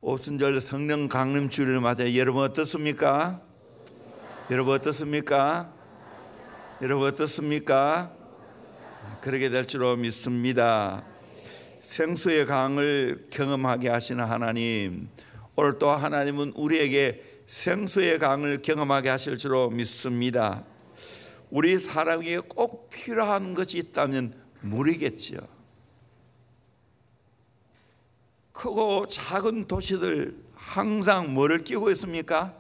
오순절 성령 강림 주일을 맞아 여러분 어떻습니까? 여러분 어떻습니까? 여러분 어떻습니까? 그렇게 될 줄로 믿습니다. 생수의 강을 경험하게 하시는 하나님, 오늘 또 하나님은 우리에게 생수의 강을 경험하게 하실 줄로 믿습니다. 우리 사람에게 꼭 필요한 것이 있다면 물이겠죠. 크고 작은 도시들 항상 뭐를 끼고 있습니까?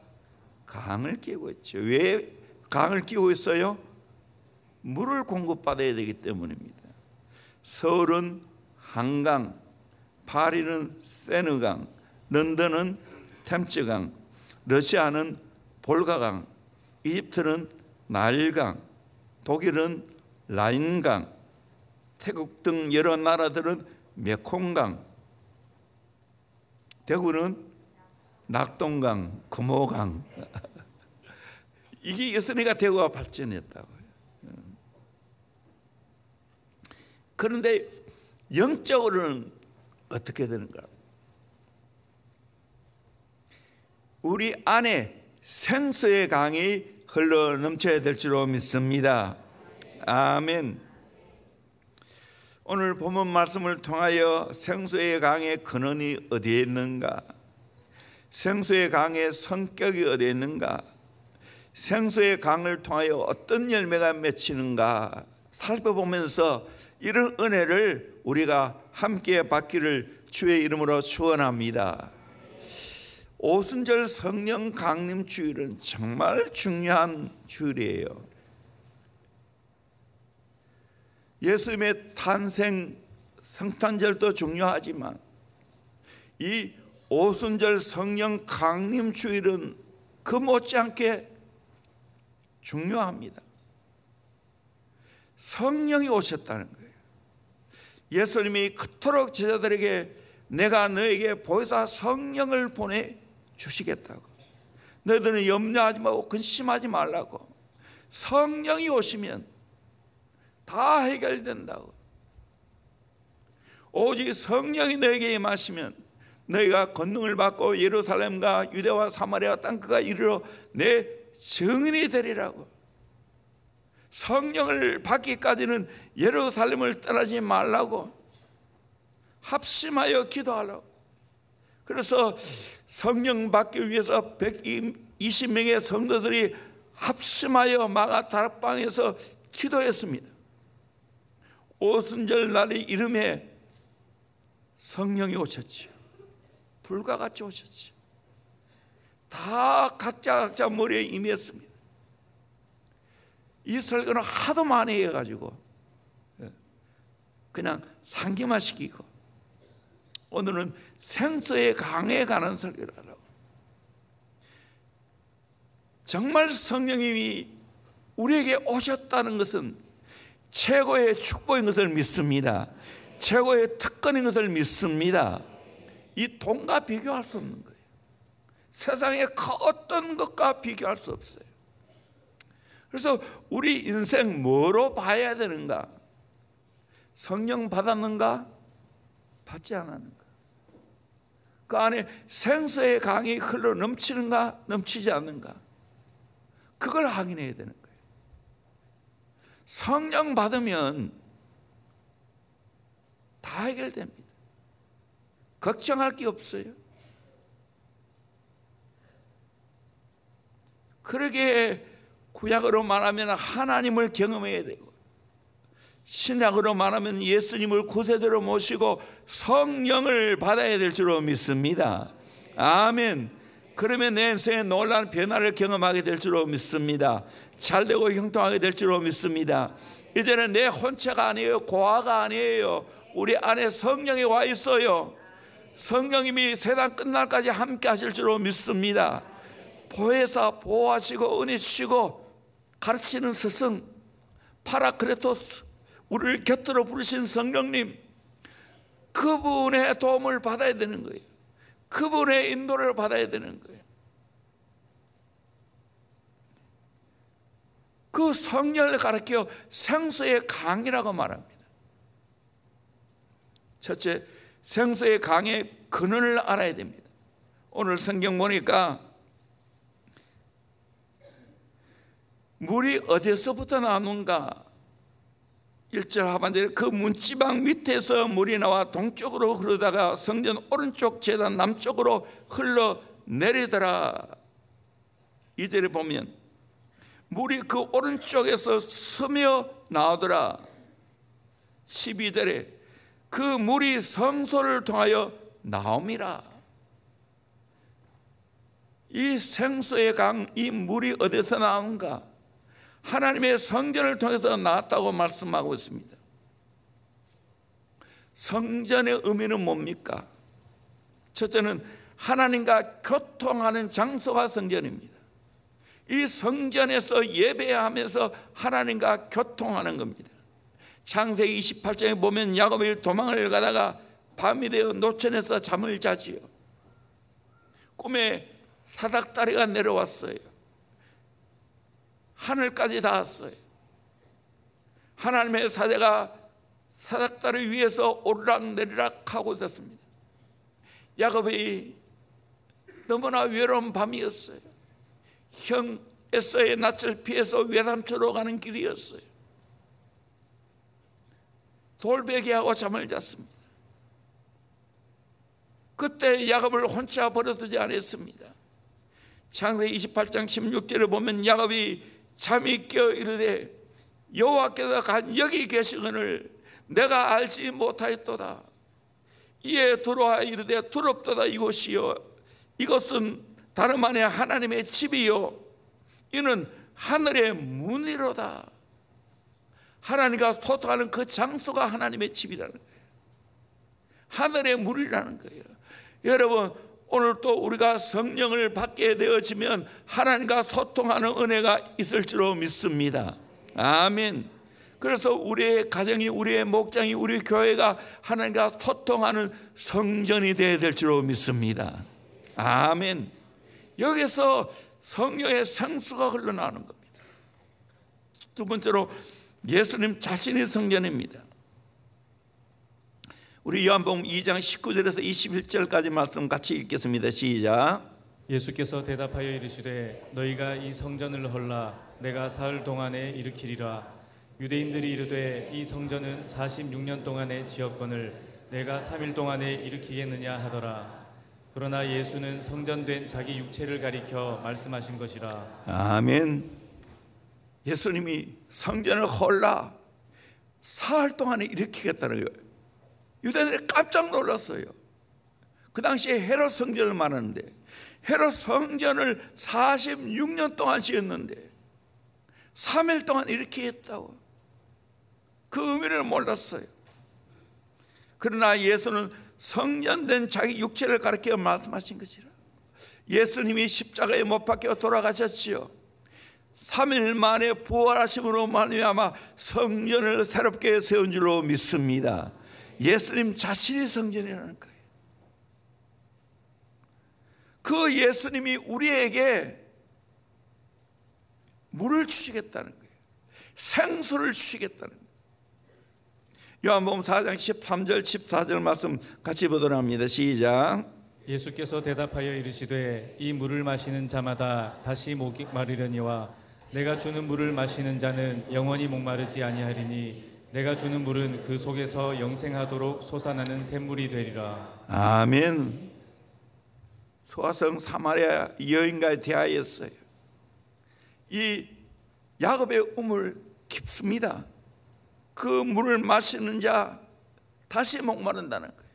강을 끼고 있죠. 왜 강을 끼고 있어요? 물을 공급받아야 되기 때문입니다. 서울은 한강, 파리는 세느강, 런던은 템즈강, 러시아는 볼가강, 이집트는 나일강, 독일은 라인강, 태국 등 여러 나라들은 메콩강, 대구는 낙동강, 금호강. 이게 있으니까 대구가 발전했다고요. 그런데 영적으로는 어떻게 되는가? 우리 안에 생수의 강이 흘러 넘쳐야 될 줄로 믿습니다. 아멘. 오늘 본문 말씀을 통하여 생수의 강의 근원이 어디에 있는가? 생수의 강의 성격이 어디에 있는가? 생수의 강을 통하여 어떤 열매가 맺히는가 살펴보면서 이런 은혜를 우리가 함께 받기를 주의 이름으로 축원합니다. 오순절 성령 강림 주일은 정말 중요한 주일이에요. 예수님의 탄생 성탄절도 중요하지만 이 오순절 성령 강림 주일은 그 못지않게 중요합니다. 성령이 오셨다는 거예요. 예수님이 그토록 제자들에게 내가 너에게 보혜사 성령을 보내주시겠다고, 너희들은 염려하지 말고 근심하지 말라고, 성령이 오시면 다 해결된다고. 오직 성령이 너에게 임하시면 너희가 권능을 받고 예루살렘과 유대와 사마리아 땅끝까지 이르러 내 증인이 되리라고. 성령을 받기까지는 예루살렘을 떠나지 말라고, 합심하여 기도하라고. 그래서 성령 받기 위해서 120명의 성도들이 합심하여 마가 다락방에서 기도했습니다. 오순절 날이 이름에 성령이 오셨지요. 불과 같이 오셨지요. 다 각자 머리에 임했습니다. 이 설교는 하도 많이 해가지고 그냥 상기만 시키고 오늘은 생수의 강에 관한 설교를 하라고. 정말 성령님이 우리에게 오셨다는 것은 최고의 축복인 것을 믿습니다. 최고의 특권인 것을 믿습니다. 이 돈과 비교할 수 없는 거예요. 세상에 그 어떤 것과 비교할 수 없어요. 그래서 우리 인생 뭐로 봐야 되는가? 성령 받았는가? 받지 않았는가? 그 안에 생수의 강이 흘러 넘치는가? 넘치지 않는가? 그걸 확인해야 되는 거예요. 성령 받으면 다 해결됩니다. 걱정할 게 없어요. 그러기에 구약으로 말하면 하나님을 경험해야 되고, 신약으로 말하면 예수님을 구세주로 모시고 성령을 받아야 될 줄로 믿습니다. 아멘. 그러면 내 인생에 놀라운 변화를 경험하게 될 줄로 믿습니다. 잘되고 형통하게 될 줄로 믿습니다. 이제는 내 혼체가 아니에요. 고아가 아니에요. 우리 안에 성령이 와 있어요. 성령님이 세상 끝날까지 함께 하실 줄로 믿습니다. 보혜사, 보호하시고 은혜 주시고 가르치는 스승 파라크레토스, 우리를 곁으로 부르신 성령님, 그분의 도움을 받아야 되는 거예요. 그분의 인도를 받아야 되는 거예요. 그 성령을 가르쳐 생수의 강이라고 말합니다. 첫째, 생수의 강의 근원을 알아야 됩니다. 오늘 성경 보니까 물이 어디서부터 나오는가? 1절 하반절에 그 문지방 밑에서 물이 나와 동쪽으로 흐르다가 성전 오른쪽 제단 남쪽으로 흘러내리더라. 2절에 보면 물이 그 오른쪽에서 스며 나오더라. 12절에 그 물이 성소를 통하여 나옴이라. 이 생수의 강, 이 물이 어디서 나온가? 하나님의 성전을 통해서 나왔다고 말씀하고 있습니다. 성전의 의미는 뭡니까? 첫째는 하나님과 교통하는 장소가 성전입니다. 이 성전에서 예배하면서 하나님과 교통하는 겁니다. 창세기 28장에 보면 야곱이 도망을 가다가 밤이 되어 노천에서 잠을 자지요. 꿈에 사닥다리가 내려왔어요. 하늘까지 닿았어요. 하나님의 사자가 사닥다리 위에서 오르락내리락 하고 있었습니다. 야곱이 너무나 외로운 밤이었어요. 형 에서의 낯을 피해서 외삼초로 가는 길이었어요. 돌베개하고 잠을 잤습니다. 그때 야곱을 혼자 버려두지 않았습니다. 창세기 28장 16절에 보면 야곱이 잠이 깨어 이르되 여호와께서 간 여기 계시거늘 내가 알지 못하였도다. 이에 들어와 이르되 두렵도다. 이곳이요 이것은 다름 아니라 하나님의 집이요 이는 하늘의 문이로다. 하나님과 소통하는 그 장소가 하나님의 집이라는 거예요. 하늘의 문이라는 거예요. 여러분, 오늘 또 우리가 성령을 받게 되어지면 하나님과 소통하는 은혜가 있을 줄로 믿습니다. 아멘. 그래서 우리의 가정이, 우리의 목장이, 우리 교회가 하나님과 소통하는 성전이 되어야 될 줄로 믿습니다. 아멘. 여기서 성령의 생수가 흘러나오는 겁니다. 두 번째로 예수님 자신이 성전입니다. 우리 요한복음 2장 19절에서 21절까지 말씀 같이 읽겠습니다. 시작. 예수께서 대답하여 이르시되 너희가 이 성전을 헐라 내가 사흘 동안에 일으키리라. 유대인들이 이르되 이 성전은 46년 동안에 지었거늘 내가 3일 동안에 일으키겠느냐 하더라. 그러나 예수는 성전된 자기 육체를 가리켜 말씀하신 것이라. 아멘. 예수님이 성전을 헐라 사흘 동안에 일으키겠다는 거예요. 유대인들이 깜짝 놀랐어요. 그 당시에 헤롯 성전을 말하는데 헤롯 성전을 46년 동안 지었는데 3일 동안 이렇게 했다고. 그 의미를 몰랐어요. 그러나 예수는 성전된 자기 육체를 가리켜 말씀하신 것이라. 예수님이 십자가에 못 박혀 돌아가셨지요. 3일 만에 부활하심으로 말미암아 성전을 새롭게 세운 줄로 믿습니다. 예수님 자신이 성전이라는 거예요. 그 예수님이 우리에게 물을 주시겠다는 거예요. 생수를 주시겠다는 거예요. 요한복음 4장 13절 14절 말씀 같이 보도록 합니다. 시작. 예수께서 대답하여 이르시되 이 물을 마시는 자마다 다시 목이 마르려니와 내가 주는 물을 마시는 자는 영원히 목마르지 아니하리니 내가 주는 물은 그 속에서 영생하도록 솟아나는 샘물이 되리라. 아멘. 소아성 사마리아 여인과 대하였어요. 이 야곱의 우물 깊습니다. 그 물을 마시는 자 다시 목마른다는 거예요.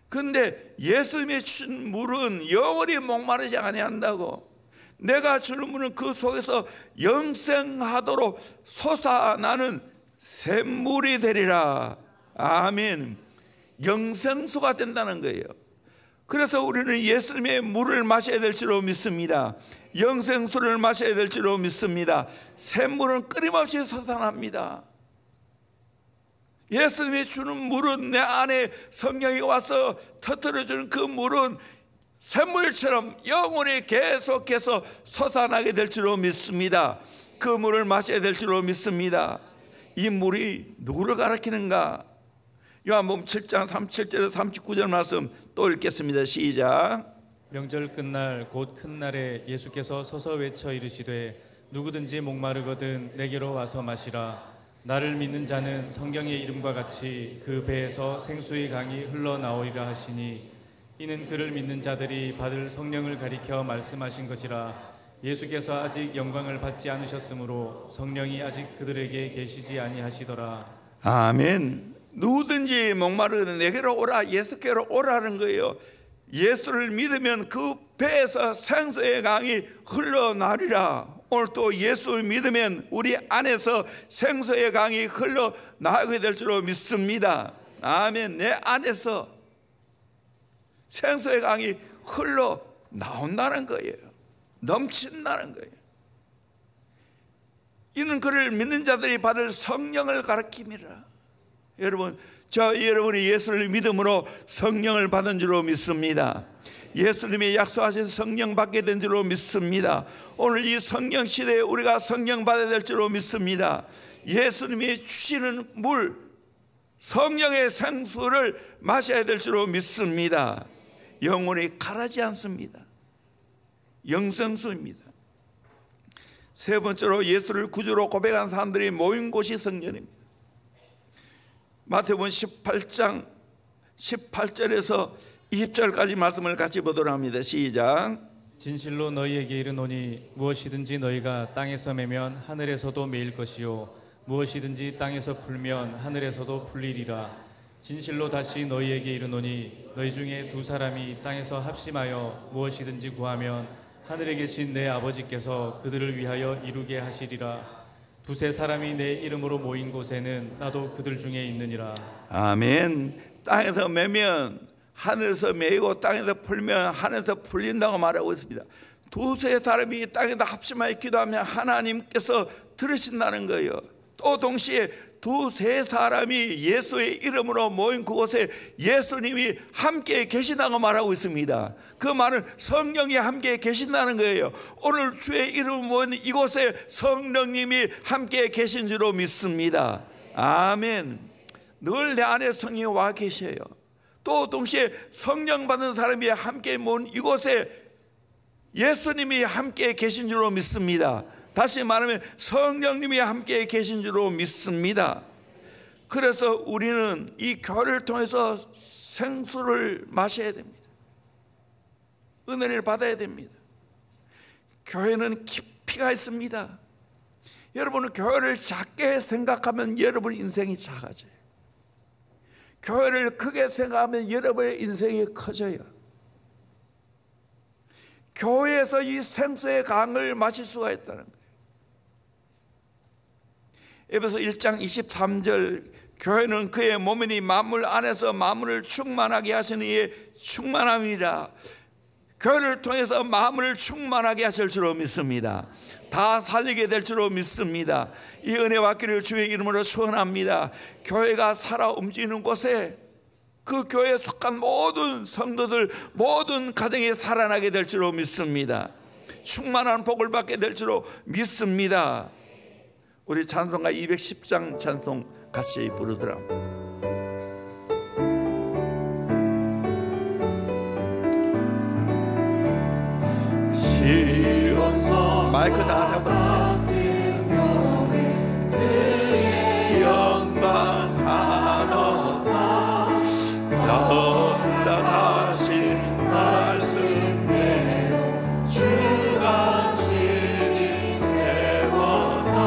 그런데 예수님이 준 물은 영원히 목마르지 아니한다고. 내가 주는 물은 그 속에서 영생하도록 솟아나는 샘물이 되리라. 아멘. 영생수가 된다는 거예요. 그래서 우리는 예수님의 물을 마셔야 될 줄로 믿습니다. 영생수를 마셔야 될 줄로 믿습니다. 샘물은 끊임없이 솟아납니다. 예수님이 주는 물은 내 안에 성령이 와서 터뜨려주는 그 물은 샘물처럼 영원히 계속해서 솟아나게 될 줄로 믿습니다. 그 물을 마셔야 될 줄로 믿습니다. 이 물이 누구를 가리키는가? 요한복음 7장 37절에서 39절 말씀 또 읽겠습니다. 시작. 명절 끝날 곧 큰 날에 예수께서 서서 외쳐 이르시되 누구든지 목마르거든 내게로 와서 마시라. 나를 믿는 자는 성경의 이름과 같이 그 배에서 생수의 강이 흘러나오리라 하시니 이는 그를 믿는 자들이 받을 성령을 가리켜 말씀하신 것이라. 예수께서 아직 영광을 받지 않으셨으므로 성령이 아직 그들에게 계시지 아니하시더라. 아멘. 누구든지 목마르거든 내게로 오라. 예수께로 오라는 거예요. 예수를 믿으면 그 배에서 생수의 강이 흘러나리라. 오늘 또 예수를 믿으면 우리 안에서 생수의 강이 흘러나오게 될 줄로 믿습니다. 아멘. 내 안에서 생수의 강이 흘러나온다는 거예요. 넘친다는 거예요. 이는 그를 믿는 자들이 받을 성령을 가리킴이라. 여러분, 여러분이 예수를 믿음으로 성령을 받은 줄로 믿습니다. 예수님이 약속하신 성령 받게 된 줄로 믿습니다. 오늘 이 성령 시대에 우리가 성령 받아야 될 줄로 믿습니다. 예수님이 주시는 물, 성령의 생수를 마셔야 될 줄로 믿습니다. 영혼이 가라지 않습니다. 영생수입니다. 세 번째로 예수를 구주로 고백한 사람들이 모인 곳이 성전입니다. 마태복음 18장 18절에서 20절까지 말씀을 같이 보도록 합니다. 시작. 진실로 너희에게 이르노니 무엇이든지 너희가 땅에서 매면 하늘에서도 매일 것이요 무엇이든지 땅에서 풀면 하늘에서도 풀리리라. 진실로 다시 너희에게 이르노니 너희 중에 두 사람이 땅에서 합심하여 무엇이든지 구하면 하늘에 계신 내 아버지께서 그들을 위하여 이루게 하시리라. 두세 사람이 내 이름으로 모인 곳에는 나도 그들 중에 있느니라. 아멘. 땅에서 매면 하늘에서 매이고 땅에서 풀면 하늘에서 풀린다고 말하고 있습니다. 두세 사람이 땅에다 합심하여 기도하면 하나님께서 들으신다는 거예요. 또 동시에 두세 사람이 예수의 이름으로 모인 그곳에 예수님이 함께 계신다고 말하고 있습니다. 그 말은 성령이 함께 계신다는 거예요. 오늘 주의 이름으로 모인 이곳에 성령님이 함께 계신 줄로 믿습니다. 아멘. 늘 내 안에 성령이 와 계셔요. 또 동시에 성령 받은 사람이 함께 모인 이곳에 예수님이 함께 계신 줄로 믿습니다. 다시 말하면 성령님이 함께 계신 줄로 믿습니다. 그래서 우리는 이 교회를 통해서 생수를 마셔야 됩니다. 은혜를 받아야 됩니다. 교회는 깊이가 있습니다. 여러분은 교회를 작게 생각하면 여러분 인생이 작아져요. 교회를 크게 생각하면 여러분의 인생이 커져요. 교회에서 이 생수의 강을 마실 수가 있다는 거예요. 에베소 1장 23절 교회는 그의 몸이니 만물 안에서 만물을 충만하게 하시는 이의 충만함이라. 교회를 통해서 만물을 충만하게 하실 줄로 믿습니다. 다 살리게 될 줄로 믿습니다. 이 은혜 받기를 주의 이름으로 축원합니다. 교회가 살아 움직이는 곳에 그 교회에 속한 모든 성도들 모든 가정이 살아나게 될 줄로 믿습니다. 충만한 복을 받게 될 줄로 믿습니다. 우리 찬송가 210장 찬송 같이 부르더라고요. 마이크 다 잡았어요. 영광하노라 나다신 말씀대로 주가 진히 세워서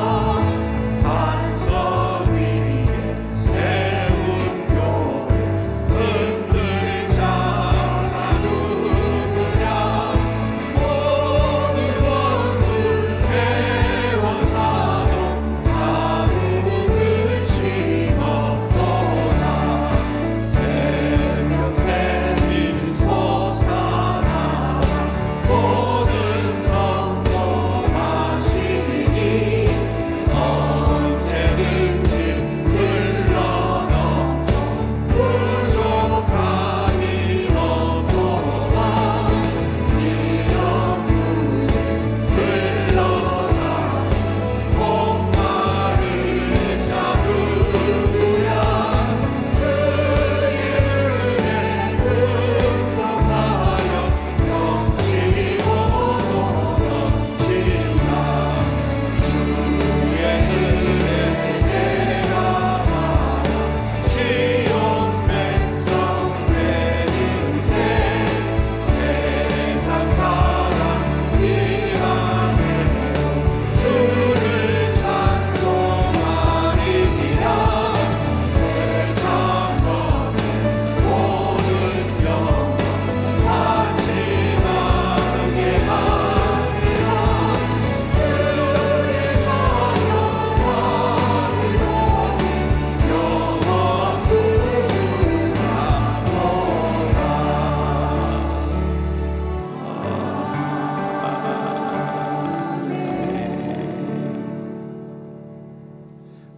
반석 위에 세운 교회 흔들자 나누느냐 모든 원수를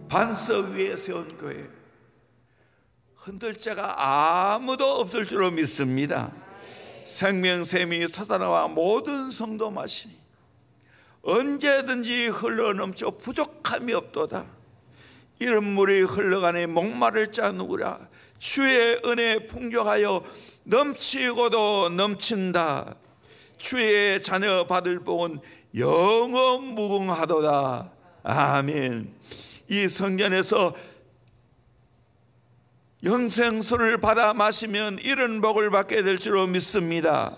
반석 위에 세운 교회, 흔들 자가 아무도 없을 줄로 믿습니다. 생명샘이 솟아나와 모든 성도 마시니 언제든지 흘러넘쳐 부족함이 없도다. 이런 물이 흘러가니 목마를 자 누구라. 주의 은혜 풍족하여 넘치고도 넘친다. 주의 자녀 받을 복은 영원 무궁하도다. 아멘. 이 성전에서 영생수를 받아 마시면 이런 복을 받게 될 줄로 믿습니다.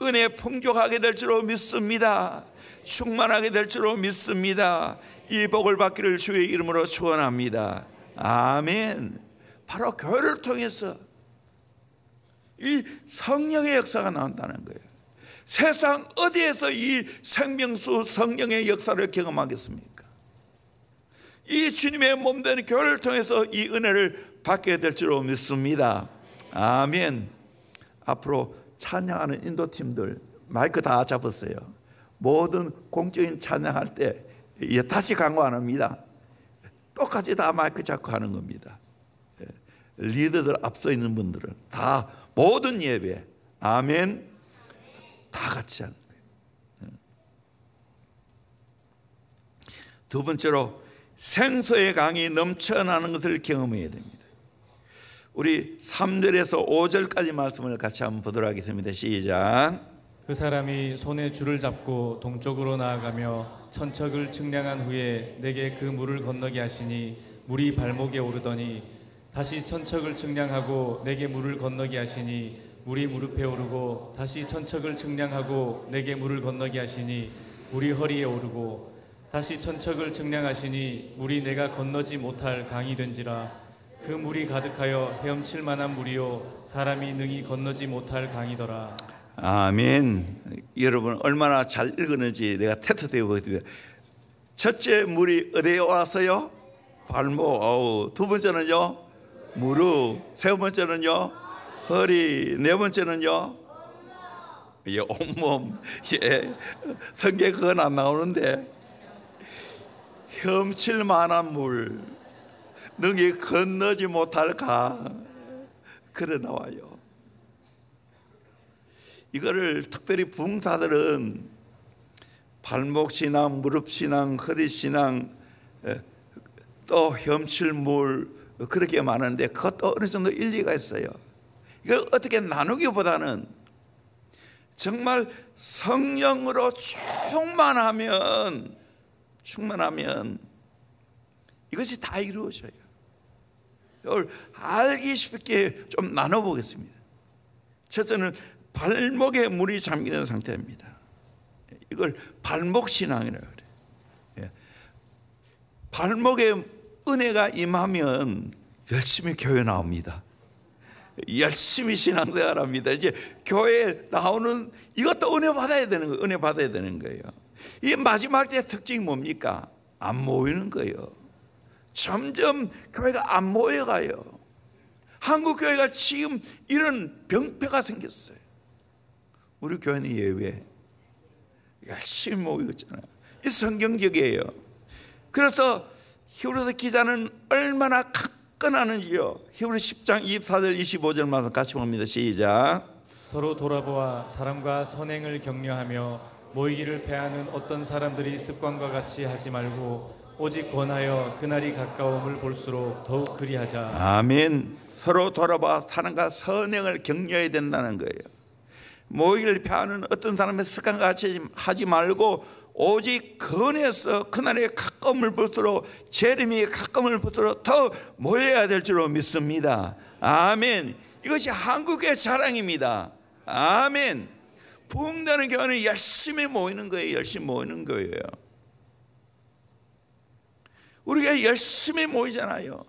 은혜 풍족하게 될 줄로 믿습니다. 충만하게 될 줄로 믿습니다. 이 복을 받기를 주의 이름으로 축원합니다. 아멘. 바로 교회를 통해서 이 성령의 역사가 나온다는 거예요. 세상 어디에서 이 생명수 성령의 역사를 경험하겠습니까? 이 주님의 몸된 교회를 통해서 이 은혜를 받게 될 줄로 믿습니다. 아멘. 앞으로 찬양하는 인도팀들 마이크 다 잡았어요. 모든 공적인 찬양할 때 다시 강조 안 합니다. 똑같이 다 마이크 잡고 하는 겁니다. 리더들 앞서 있는 분들은 다 모든 예배, 아멘, 다 같이 하는 거예요. 두 번째로 생수의 강이 넘쳐나는 것을 경험해야 됩니다. 우리 3절에서 5절까지 말씀을 같이 한번 보도록 하겠습니다. 시작. 그 사람이 손에 줄을 잡고 동쪽으로 나아가며 천척을 측량한 후에 내게 그 물을 건너게 하시니 물이 발목에 오르더니 다시 천척을 측량하고 내게 물을 건너게 하시니 물이 무릎에 오르고 다시 천척을 측량하고 내게 물을 건너게 하시니 물이 허리에 오르고 다시 천척을 측량하시니 물이 내가 건너지 못할 강이 된지라. 그 물이 가득하여 헤엄칠 만한 물이요 사람이 능히 건너지 못할 강이더라. 아멘. 여러분 얼마나 잘 읽었는지 내가 테스트해 보겠습니다. 첫째 물이 어디에 와서요? 발목. 두 번째는요? 무릎. 세 번째는요? 허리. 네 번째는요? 예, 온몸. 예, 성경에 그건 안 나오는데 헤엄칠 만한 물, 능히 건너지 못할 강, 그래 나와요. 이거를 특별히 부흥사들은 발목 신앙, 무릎 신앙, 허리 신앙, 또 헤엄칠 물 그렇게 많은데 그것도 어느 정도 일리가 있어요. 이걸 어떻게 나누기보다는 정말 성령으로 충만하면 이것이 다 이루어져요. 이걸 알기 쉽게 좀 나눠보겠습니다. 첫째는 발목에 물이 잠기는 상태입니다. 이걸 발목 신앙이라고 그래요. 발목에 은혜가 임하면 열심히 교회 나옵니다. 열심히 신앙생활합니다. 이제 교회에 나오는 이것도 은혜 받아야 되는 거예요. 은혜 받아야 되는 거예요. 이 마지막 때 특징이 뭡니까? 안 모이는 거예요. 점점 교회가 안 모여가요. 한국 교회가 지금 이런 병폐가 생겼어요. 우리 교회는 예외. 열심히 모이고 있잖아요. 이 성경적이에요. 그래서 히브리서 기자는 얼마나 강건하는지요. 히브리 10장 24절 25절 말씀 같이 봅니다. 시작. 서로 돌아보아 사람과 선행을 격려하며 모이기를 패하는 어떤 사람들이 습관과 같이 하지 말고 오직 권하여 그날이 가까움을 볼수록 더욱 그리하자. 아멘. 서로 돌아봐 사람과 선행을 격려해야 된다는 거예요. 모이기를 패하는 어떤 사람의 습관과 같이 하지 말고 오직 권해서 그날에 가까움을 볼수록 재림이 가까움을 볼수록 더 모여야 될 줄로 믿습니다. 아멘. 이것이 한국의 자랑입니다. 아멘. 부흥되는 교회는 열심히 모이는 거예요. 열심히 모이는 거예요. 우리가 열심히 모이잖아요.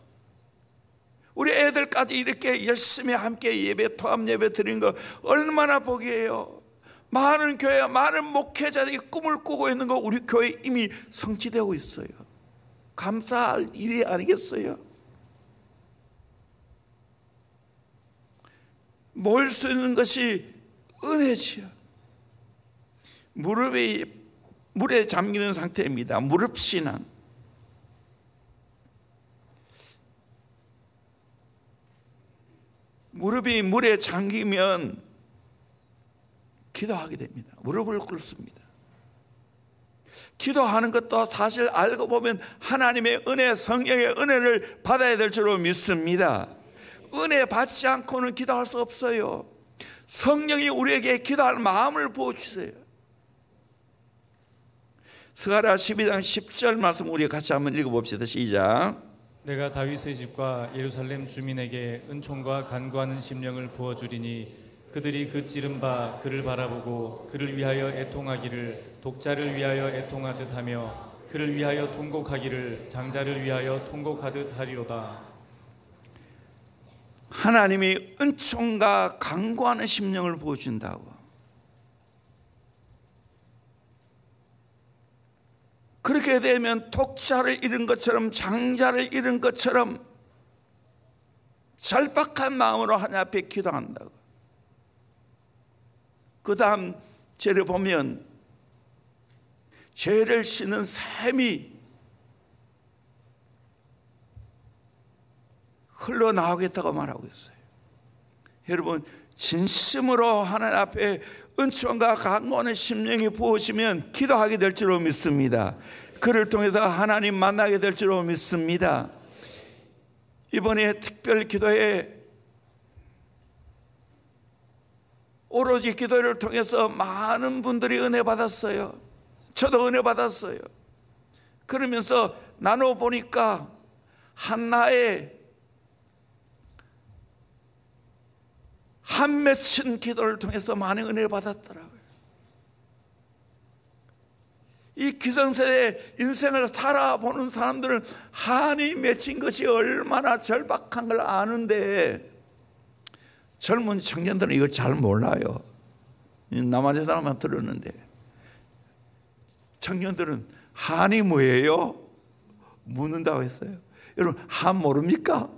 우리 애들까지 이렇게 열심히 함께 예배, 통합 예배 드리는 거 얼마나 복이에요. 많은 교회, 많은 목회자들이 꿈을 꾸고 있는 거 우리 교회 이미 성취되고 있어요. 감사할 일이 아니겠어요? 모일 수 있는 것이 은혜지요. 무릎이 물에 잠기는 상태입니다. 무릎 신앙. 무릎이 물에 잠기면 기도하게 됩니다. 무릎을 꿇습니다. 기도하는 것도 사실 알고 보면 하나님의 은혜, 성령의 은혜를 받아야 될 줄로 믿습니다. 은혜 받지 않고는 기도할 수 없어요. 성령이 우리에게 기도할 마음을 부어주세요. 스가랴 12장 10절 말씀 우리 같이 한번 읽어봅시다. 시작. 내가 다윗의 집과 예루살렘 주민에게 은총과 간구하는 심령을 부어주리니 그들이 그 찌른 바 그를 바라보고 그를 위하여 애통하기를 독자를 위하여 애통하듯 하며 그를 위하여 통곡하기를 장자를 위하여 통곡하듯 하리로다. 하나님이 은총과 간구하는 심령을 부어준다고. 그렇게 되면 독자를 잃은 것처럼 장자를 잃은 것처럼 절박한 마음으로 하나님 앞에 기도한다고. 그 다음 죄를 보면 죄를 씻는 샘이 흘러나오겠다고 말하고 있어요. 여러분, 진심으로 하나님 앞에 은총과 간구하는 심령이 부어지면 기도하게 될 줄로 믿습니다. 그를 통해서 하나님 만나게 될 줄로 믿습니다. 이번에 특별 기도회 오로지 기도를 통해서 많은 분들이 은혜 받았어요. 저도 은혜 받았어요. 그러면서 나눠보니까 한나의 한 맺힌 기도를 통해서 많은 은혜를 받았더라고요. 이 기성세대 인생을 살아보는 사람들은 한이 맺힌 것이 얼마나 절박한 걸 아는데 젊은 청년들은 이걸 잘 몰라요. 남한의 사람만 들었는데 청년들은 한이 뭐예요? 묻는다고 했어요. 여러분, 한 모릅니까?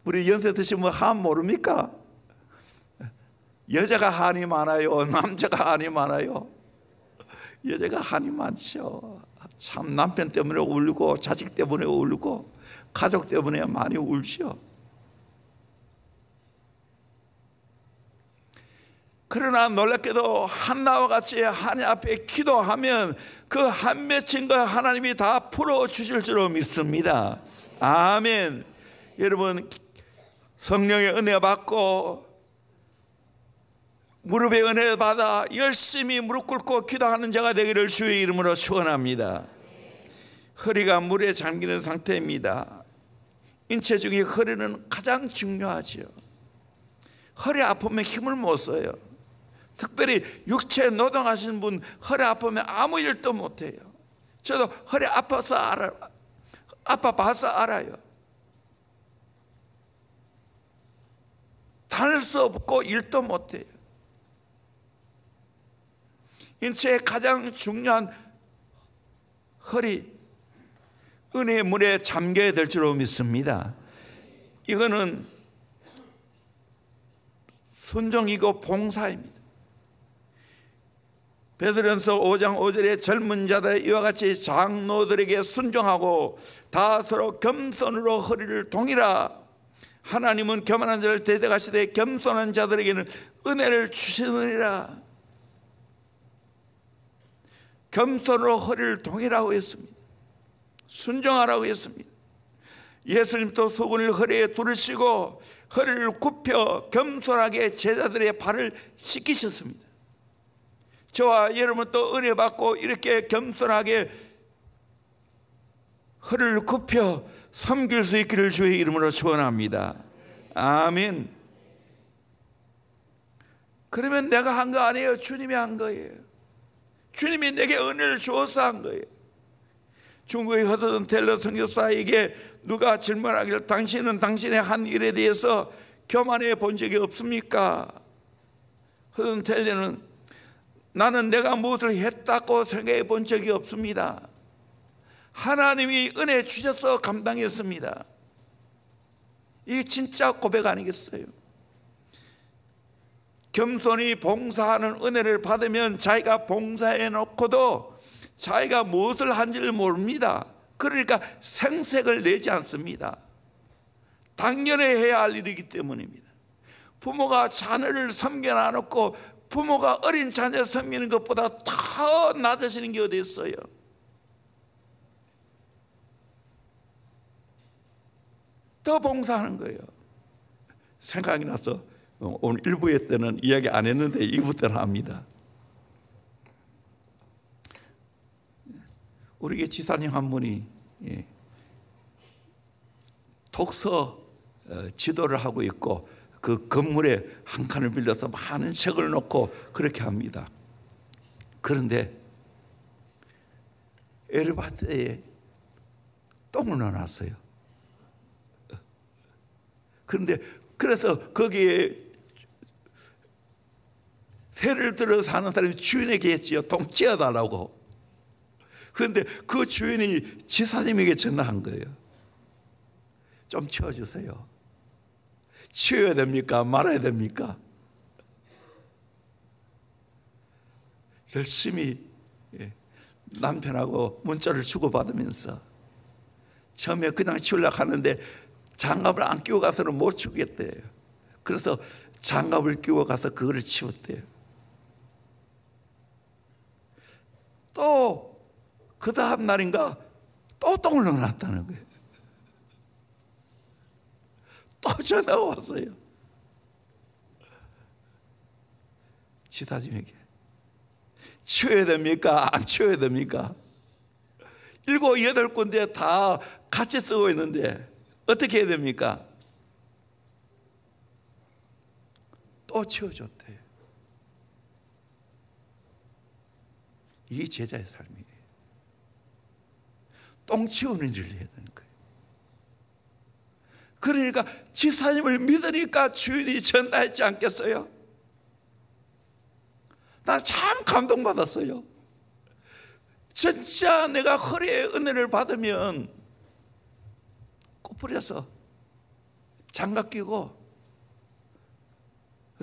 우리 연세 드시면 한 모릅니까? 여자가 한이 많아요? 남자가 한이 많아요? 여자가 한이 많죠. 참 남편 때문에 울고 자식 때문에 울고 가족 때문에 많이 울죠. 그러나 놀랍게도 한나와 같이 하나님 앞에 기도하면 그 한 맺힌 거 하나님이 다 풀어주실 줄로 믿습니다. 아멘. 여러분, 성령의 은혜 받고 무릎에 은혜 받아 열심히 무릎 꿇고 기도하는 자가 되기를 주의 이름으로 축원합니다. 허리가 물에 잠기는 상태입니다. 인체 중에 허리는 가장 중요하죠. 허리 아프면 힘을 못 써요. 특별히 육체 노동하시는 분 허리 아프면 아무 일도 못해요. 저도 허리 아파서 아파봐서 알아요. 다닐 수 없고 일도 못해요. 인체의 가장 중요한 허리, 은혜의 물에 잠겨야 될 줄로 믿습니다. 이거는 순종이고 봉사입니다. 베드로전서 5장 5절에 젊은 자들 이와 같이 장로들에게 순종하고 다 서로 겸손으로 허리를 동이라. 하나님은 교만한 자를 대적하시되 겸손한 자들에게는 은혜를 주시느니라. 겸손으로 허리를 동이라고 했습니다. 순종하라고 했습니다. 예수님도 수건을 허리에 두르시고 허리를 굽혀 겸손하게 제자들의 발을 씻기셨습니다. 저와 여러분도 은혜 받고 이렇게 겸손하게 허리를 굽혀 섬길 수 있기를 주의 이름으로 축원합니다. 아멘. 그러면 내가 한 거 아니에요. 주님이 한 거예요. 주님이 내게 은혜를 주어서 한 거예요. 중국의 허드슨 텔러 선교사에게 누가 질문하기를 당신은 당신의 한 일에 대해서 교만해 본 적이 없습니까? 허드슨 텔러는 나는 내가 무엇을 했다고 생각해 본 적이 없습니다. 하나님이 은혜 주셔서 감당했습니다. 이게 진짜 고백 아니겠어요? 겸손히 봉사하는 은혜를 받으면 자기가 봉사해 놓고도 자기가 무엇을 한지를 모릅니다. 그러니까 생색을 내지 않습니다. 당연히 해야 할 일이기 때문입니다. 부모가 자녀를 섬겨놔놓고 부모가 어린 자녀 섬기는 것보다 더 낮아지는 게 어디 있어요? 더 봉사하는 거예요. 생각이 나서 오늘 1부 때는 이야기 안 했는데 2부 때는 합니다. 우리 지사님 한 분이 독서 지도를 하고 있고 그 건물에 한 칸을 빌려서 많은 책을 놓고 그렇게 합니다. 그런데 엘리베이터에 똥을 넣어놨어요. 그래서 거기에 새를 들어 사는 사람이 주인에게 했지요. 똥 치워달라고. 그런데 그 주인이 지사님에게 전화한 거예요. 좀 치워주세요. 치워야 됩니까? 말아야 됩니까? 열심히 남편하고 문자를 주고받으면서 처음에 그냥 치우려고 하는데 장갑을 안 끼고 가서는 못 치우겠대요. 그래서 장갑을 끼고 가서 그거를 치웠대요. 또 그 다음 날인가 또 똥을 넣어놨다는 거예요. 또 전화가 왔어요. 지사님에게 치워야 됩니까? 안 치워야 됩니까? 7, 8군데 다 같이 쓰고 있는데 어떻게 해야 됩니까? 또 치워줬대요. 이게 제자의 삶이에요. 똥 치우는 일을 해야 되는 거예요. 그러니까 지사님을 믿으니까 주인이 전화했지 않겠어요? 나 참 감동받았어요. 진짜 내가 허리에 은혜를 받으면 꼬부려서 장갑 끼고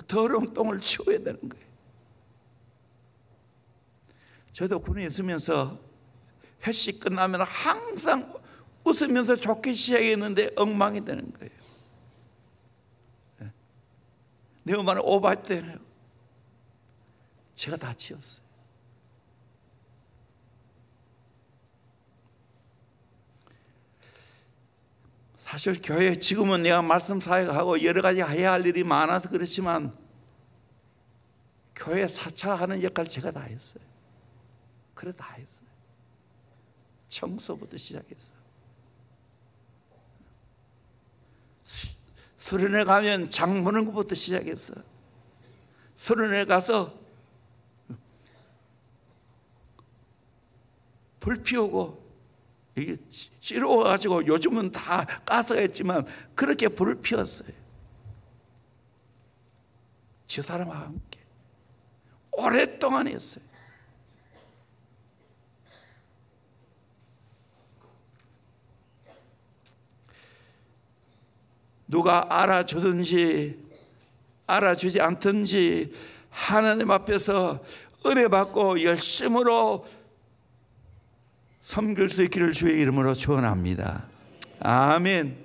더러운 똥을 치워야 되는 거예요. 저도 군에 있으면서 회식 끝나면 항상 웃으면서 좋게 시작했는데 엉망이 되는 거예요. 내 엄마는 오바할 때는 제가 다 치웠어요. 사실 교회 지금은 내가 말씀 사역하고 여러 가지 해야 할 일이 많아서 그렇지만 교회 사찰하는 역할 제가 다 했어요. 그래 다 했어요. 청소부터 시작해서 수련회 가면 장 보는 것부터 시작해서 수련회 가서 불 피우고 이게 시러워가지고 요즘은 다 가스가 있지만 그렇게 불을 피웠어요. 지사람과 함께 오랫동안 했어요. 누가 알아주든지 알아주지 않든지 하나님 앞에서 은혜 받고 열심으로 섬길 수 있기를 주의 이름으로 축원합니다. 아멘.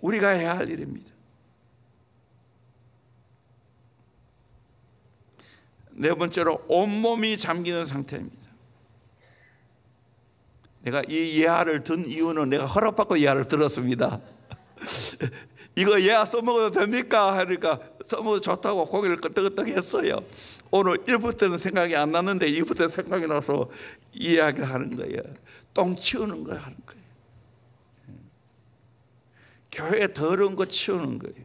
우리가 해야 할 일입니다. 네 번째로 온몸이 잠기는 상태입니다. 내가 이 예화를 든 이유는 내가 허락받고 예화를 들었습니다. 이거 예화 써먹어도 됩니까? 하니까 써먹어도 좋다고 고개를 끄덕끄덕 했어요. 오늘 1부 때는 생각이 안 났는데 2부 때 생각이 나서 이야기를 하는 거예요. 똥 치우는 걸 하는 거예요. 교회에 더러운 거 치우는 거예요.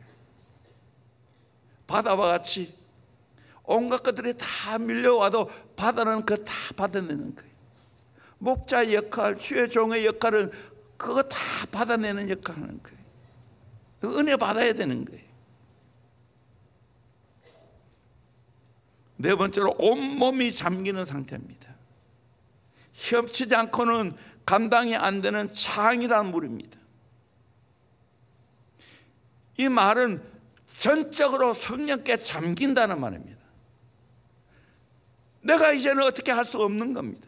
바다와 같이 온갖 것들이 다 밀려와도 바다는 그거 다 받아내는 거예요. 목자의 역할, 주의 종의 역할은 그거 다 받아내는 역할을 하는 거예요. 은혜 받아야 되는 거예요. 네 번째로 온몸이 잠기는 상태입니다. 헤엄치지 않고는 감당이 안 되는 창이라는 물입니다. 이 말은 전적으로 성령께 잠긴다는 말입니다. 내가 이제는 어떻게 할 수 없는 겁니다.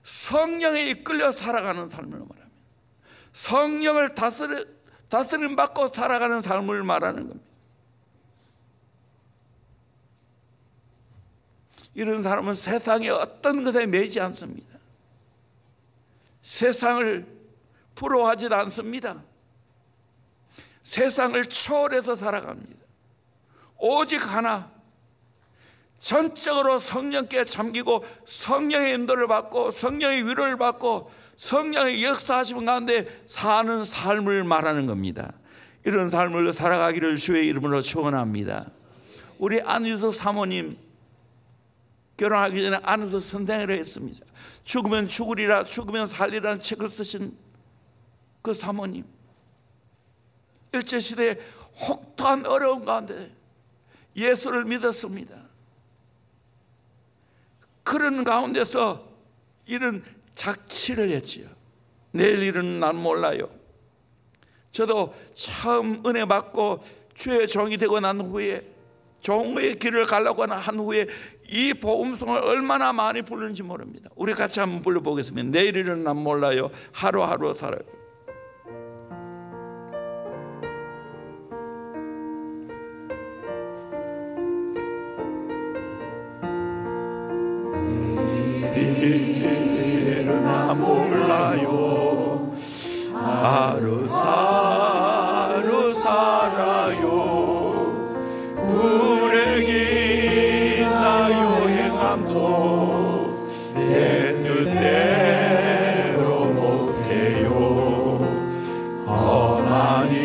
성령에 이끌려 살아가는 삶을 말합니다. 성령을 다스림 받고 살아가는 삶을 말하는 겁니다. 이런 사람은 세상의 어떤 것에 매이지 않습니다. 세상을 부러워하지 않습니다. 세상을 초월해서 살아갑니다. 오직 하나, 전적으로 성령께 잠기고 성령의 인도를 받고 성령의 위로를 받고 성령의 역사하시는 가운데 사는 삶을 말하는 겁니다. 이런 삶을 살아가기를 주의 이름으로 축원합니다. 우리 안유석 사모님 결혼하기 전에 안유석 선생을 했습니다. 죽으면 죽으리라 죽으면 살리라는 책을 쓰신 그 사모님, 일제시대에 혹독한 어려운 가운데 예수를 믿었습니다. 그런 가운데서 이런 작치를 했지요. 내일 일은 난 몰라요. 저도 처음 은혜 받고 주의 종이 되고 난 후에 종의 길을 가려고 한 후에 이 복음송을 얼마나 많이 부르는지 모릅니다. 우리 같이 한번 불러보겠습니다. 내일 일은 난 몰라요. 하루하루 살아요. 내일은 난 몰라요. 하루하루 살아요. 불행이나 여행함도 내 뜻대로 못해요. 험한 이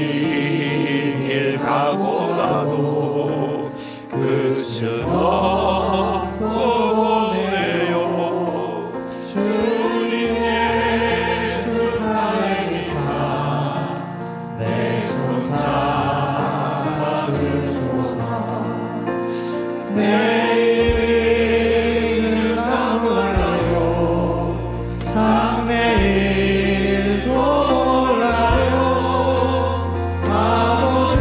길 가고 나도 끝은 없고 보내요. 주님 예수 다행이사 내 손 잡아주소서. 내일은 나 몰라요. 장래일도 몰라요.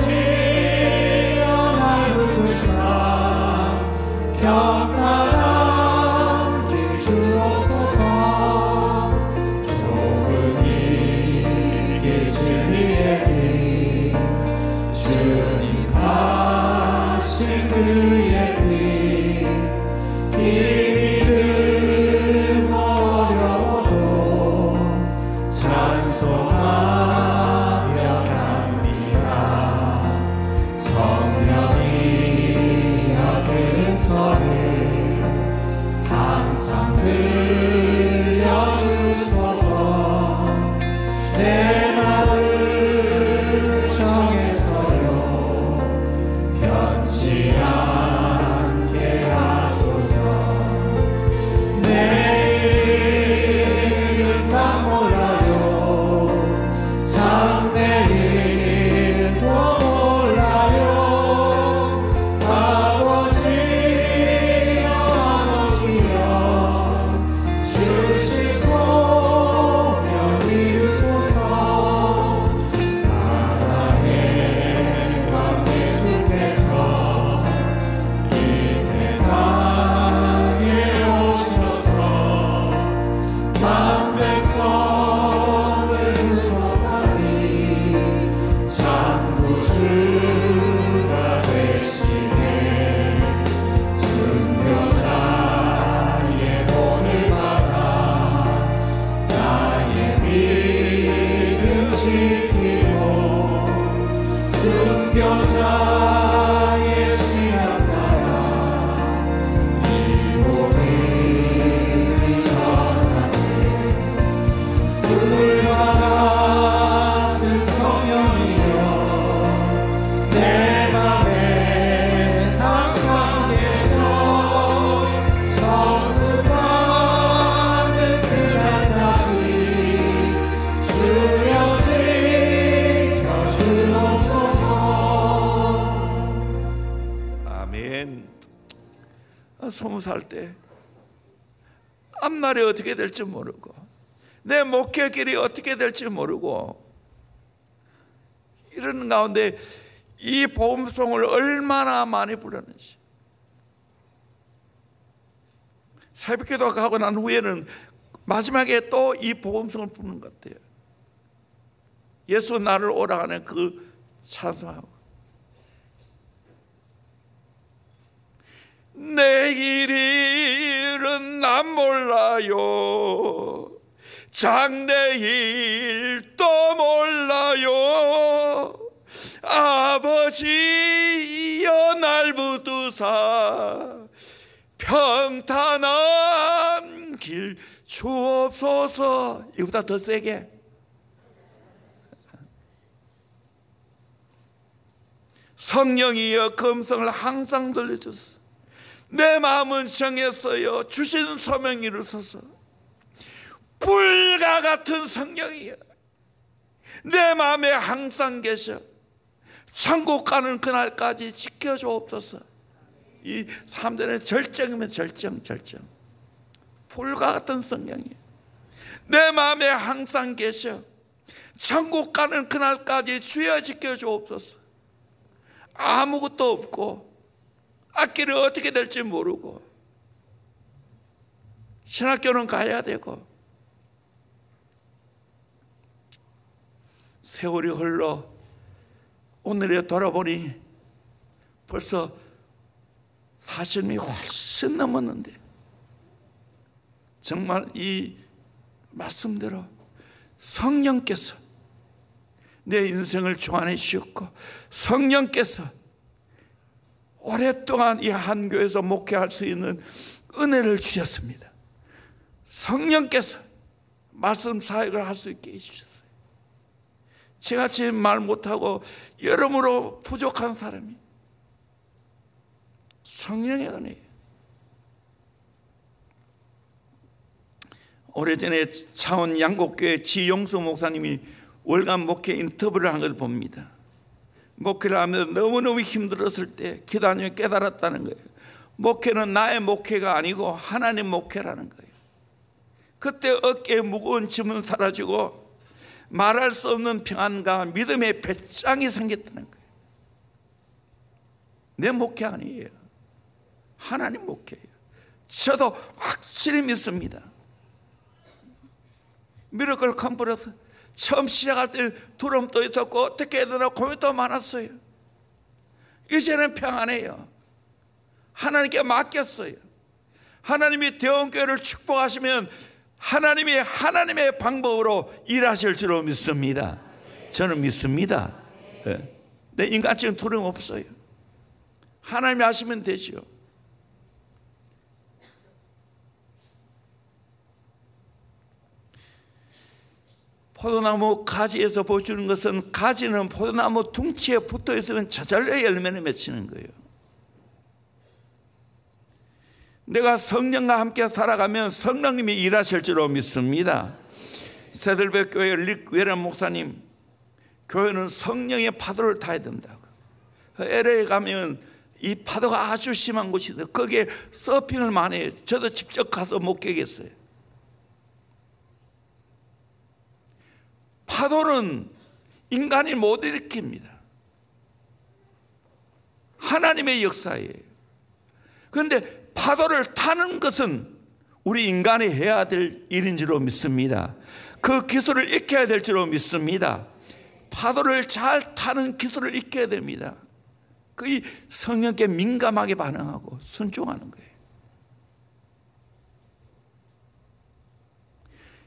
아버지여 날 붙들사 평탄한 길 주옵소서. 좁은 이 길 진리의 길 주님 가신 그의 길 힘이 들고 어려워도 찬송하며 갑니다. 성령이여 들은 소리 항상 들려주소서. 내 마음 정해서요 변치 않게 하소서. 내일은 나 몰라요. 장래일도 몰라요. 아버지여 아버지여 주신 소명 이루소서. 나라의 왕 예수께서 이 세상에 오셔서 만 백성을 구속하니 참 구주가 되시네. 순교자의 본을 받아 나의 믿음 지키고 순교자의 신앙 따라 이 복음을 전하세. 불과 같은 성령이여 내 맘에 항상 계셔. 천국가는 그날까지 주여 지켜주옵소서. 아멘. 20살 때 앞날이 어떻게 될지 모르고 내 목회길이 어떻게 될지 모르고 이런 가운데 이 복음송을 얼마나 많이 불렀는지. 새벽기도 가고 난 후에는 마지막에 또 이 복음송을 부르는 것 같아요. 예수 나를 오라 하는 그 찬송하고 내일은 난 몰라요. 장래일도 몰라요. 아버지여 날 붙드사 평탄한 길 주옵소서. 이거보다 더 세게. 성령이여 금성을 항상 들려주소서. 내 마음은 정했어요. 주신 소명 이루소서. 불과 같은 성령이여 내 마음에 항상 계셔 천국 가는 그날까지 지켜주옵소서. 이 3대는 절정이면 절정. 불과 같은 성령이여 내 마음에 항상 계셔 천국 가는 그날까지 주여 지켜주옵소서. 아무것도 없고 앞길이 어떻게 될지 모르고 신학교는 가야 되고 세월이 흘러 오늘에 돌아보니 벌써 40년이 훨씬 넘었는데 정말 이 말씀대로 성령께서 내 인생을 주관해 주셨고 성령께서 오랫동안 이 한 교회에서 목회할 수 있는 은혜를 주셨습니다. 성령께서 말씀 사역을 할 수 있게 해주셨어요. 저같이 말 못하고 여러모로 부족한 사람이 성령의 은혜예요. 오래전에 차원 양곡교회 지용수 목사님이 월간 목회 인터뷰를 한 걸 봅니다. 목회를 하면서 너무너무 힘들었을 때 기도하며 깨달았다는 거예요. 목회는 나의 목회가 아니고 하나님 목회라는 거예요. 그때 어깨에 무거운 짐은 사라지고 말할 수 없는 평안과 믿음의 배짱이 생겼다는 거예요. 내 목회 아니에요. 하나님 목회예요. 저도 확실히 믿습니다. 미러클 컨퍼런스 처음 시작할 때 두려움도 있었고 어떻게 해야 되나 고민도 많았어요. 이제는 평안해요. 하나님께 맡겼어요. 하나님이 대원교회를 축복하시면 하나님의 방법으로 일하실 줄로 믿습니다. 저는 믿습니다. 내 인간적인 두려움 없어요. 하나님이 하시면 되죠. 포도나무 가지에서 보여주는 것은 가지는 포도나무 둥치에 붙어 있으면 저절로 열매를 맺히는 거예요. 내가 성령과 함께 살아가면 성령님이 일하실 줄로 믿습니다. 새들배 교회 릭 웨런 목사님, 교회는 성령의 파도를 타야 된다고. LA 가면 이 파도가 아주 심한 곳이 있어요. 거기에 서핑을 많이 해요. 저도 직접 가서 목격했어요. 파도는 인간이 못 일으킵니다. 하나님의 역사예요. 그런데 파도를 타는 것은 우리 인간이 해야 될 일인 줄로 믿습니다. 그 기술을 익혀야 될 줄로 믿습니다. 파도를 잘 타는 기술을 익혀야 됩니다. 그 성령께 민감하게 반응하고 순종하는 거예요.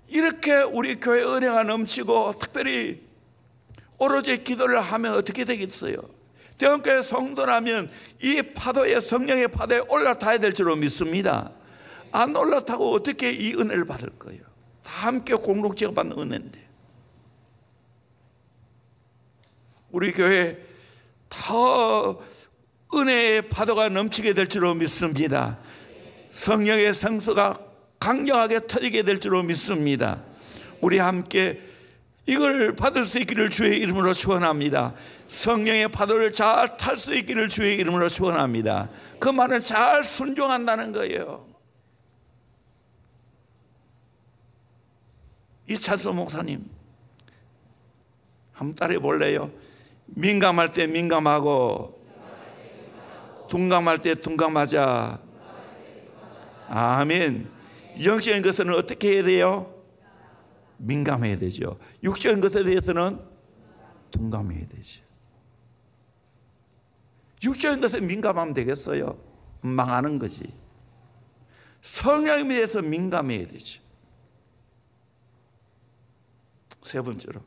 이렇게 우리 교회 은혜가 넘치고 특별히 오로지 기도를 하면 어떻게 되겠어요? 대원교회 성도라면 이 파도에 성령의 파도에 올라타야 될 줄로 믿습니다. 안 올라타고 어떻게 이 은혜를 받을 거예요? 다 함께 공동체가 받는 은혜인데. 우리 교회 더 은혜의 파도가 넘치게 될 줄로 믿습니다. 성령의 성수가 강력하게 터지게 될 줄로 믿습니다. 우리 함께 이걸 받을 수 있기를 주의 이름으로 축원합니다. 성령의 파도를 잘 탈 수 있기를 주의 이름으로 축원합니다. 그 말은 잘 순종한다는 거예요. 이찬수 목사님 한번 따라해 볼래요? 민감할 때 민감하고 둔감할 때 둔감하자. 아멘. 영적인 것은 어떻게 해야 돼요? 민감해야 되죠. 육적인 것에 대해서는 둔감해야 되죠. 육적인 것에 민감하면 되겠어요? 망하는 거지. 성령에 대해서 민감해야 되죠. 세 번째로,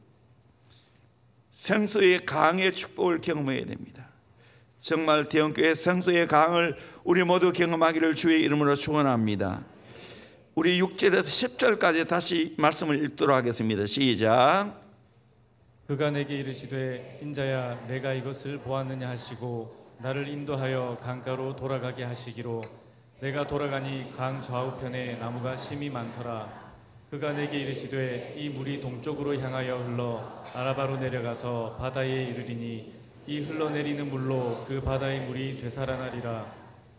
생수의 강의 축복을 경험해야 됩니다. 정말 대형교회 생수의 강을 우리 모두 경험하기를 주의 이름으로 축원합니다. 우리 6절에서 10절까지 다시 말씀을 읽도록 하겠습니다. 시작. 그가 내게 이르시되 인자야 내가 이것을 보았느냐 하시고 나를 인도하여 강가로 돌아가게 하시기로 내가 돌아가니 강 좌우편에 나무가 심이 많더라. 그가 내게 이르시되 이 물이 동쪽으로 향하여 흘러 아라바로 내려가서 바다에 이르리니 이 흘러내리는 물로 그 바다의 물이 되살아나리라.